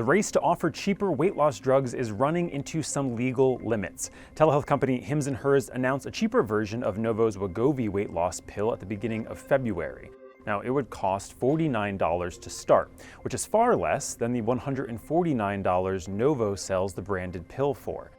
The race to offer cheaper weight loss drugs is running into some legal limits. Telehealth company Hims & Hers announced a cheaper version of Novo's Wegovy weight loss pill at the beginning of February. Now, it would cost $49 to start, which is far less than the $149 Novo sells the branded pill for.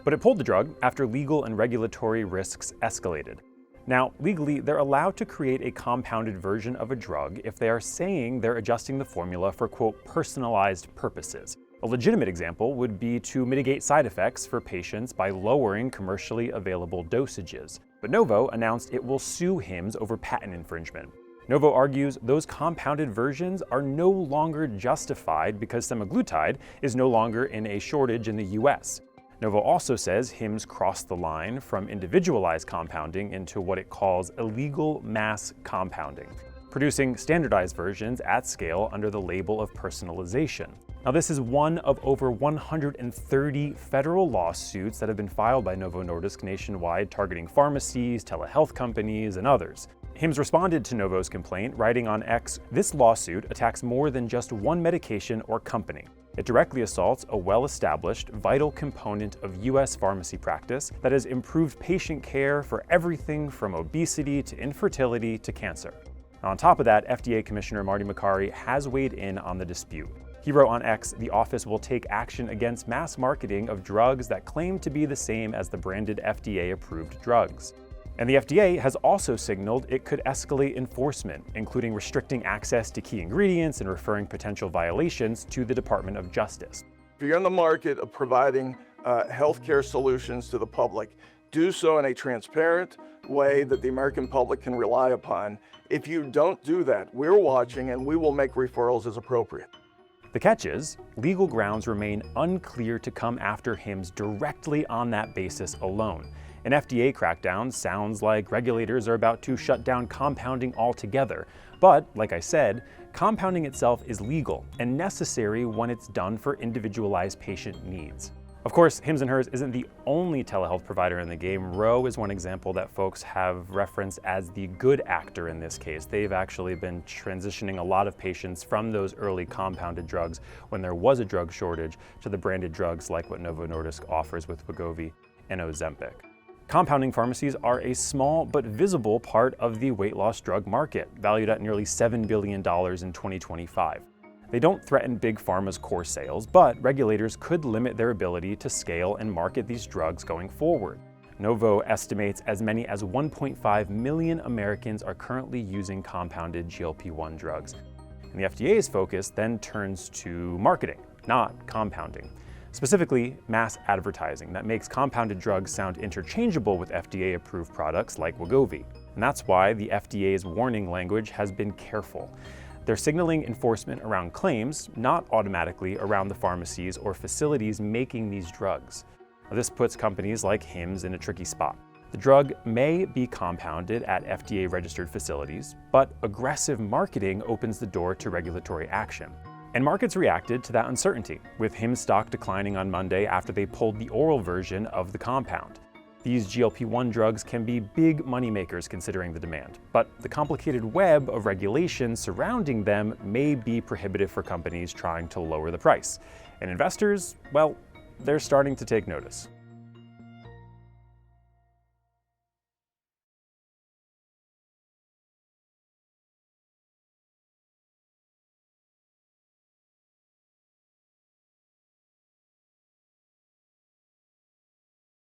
But it pulled the drug after legal and regulatory risks escalated. Now, legally, they're allowed to create a compounded version of a drug if they are saying they're adjusting the formula for, quote, personalized purposes. A legitimate example would be to mitigate side effects for patients by lowering commercially available dosages. But Novo announced it will sue Hims over patent infringement. Novo argues those compounded versions are no longer justified because semaglutide is no longer in a shortage in the US. Novo also says Hims crossed the line from individualized compounding into what it calls illegal mass compounding, producing standardized versions at scale under the label of personalization. Now, this is one of over 130 federal lawsuits that have been filed by Novo Nordisk nationwide targeting pharmacies, telehealth companies, and others. Hims responded to Novo's complaint, writing on X, "This lawsuit attacks more than just one medication or company. It directly assaults a well-established, vital component of US pharmacy practice that has improved patient care for everything from obesity to infertility to cancer." On top of that, FDA Commissioner Marty Makary has weighed in on the dispute. He wrote on X, "The office will take action against mass marketing of drugs that claim to be the same as the branded FDA-approved drugs." And the FDA has also signaled it could escalate enforcement, including restricting access to key ingredients and referring potential violations to the Department of Justice. If you're in the market of providing healthcare solutions to the public, do so in a transparent way that the American public can rely upon. If you don't do that, we're watching and we will make referrals as appropriate. The catch is, legal grounds remain unclear to come after Hims directly on that basis alone. An FDA crackdown sounds like regulators are about to shut down compounding altogether. But, like I said, compounding itself is legal and necessary when it's done for individualized patient needs. Of course, Hims & Hers isn't the only telehealth provider in the game. Ro is one example that folks have referenced as the good actor in this case. They've actually been transitioning a lot of patients from those early compounded drugs when there was a drug shortage to the branded drugs like what Novo Nordisk offers with Wegovy and Ozempic. Compounding pharmacies are a small but visible part of the weight loss drug market, valued at nearly $7 billion in 2025. They don't threaten big pharma's core sales, but regulators could limit their ability to scale and market these drugs going forward. Novo estimates as many as 1.5 million Americans are currently using compounded GLP-1 drugs. And the FDA's focus then turns to marketing, not compounding. Specifically, mass advertising that makes compounded drugs sound interchangeable with FDA-approved products like Wegovy. And that's why the FDA's warning language has been careful. They're signaling enforcement around claims, not automatically around the pharmacies or facilities making these drugs. Now, this puts companies like Hims in a tricky spot. The drug may be compounded at FDA-registered facilities, but aggressive marketing opens the door to regulatory action. And markets reacted to that uncertainty, with Hims stock declining on Monday after they pulled the oral version of the compound. These GLP-1 drugs can be big moneymakers considering the demand, but the complicated web of regulations surrounding them may be prohibitive for companies trying to lower the price. And investors, well, they're starting to take notice.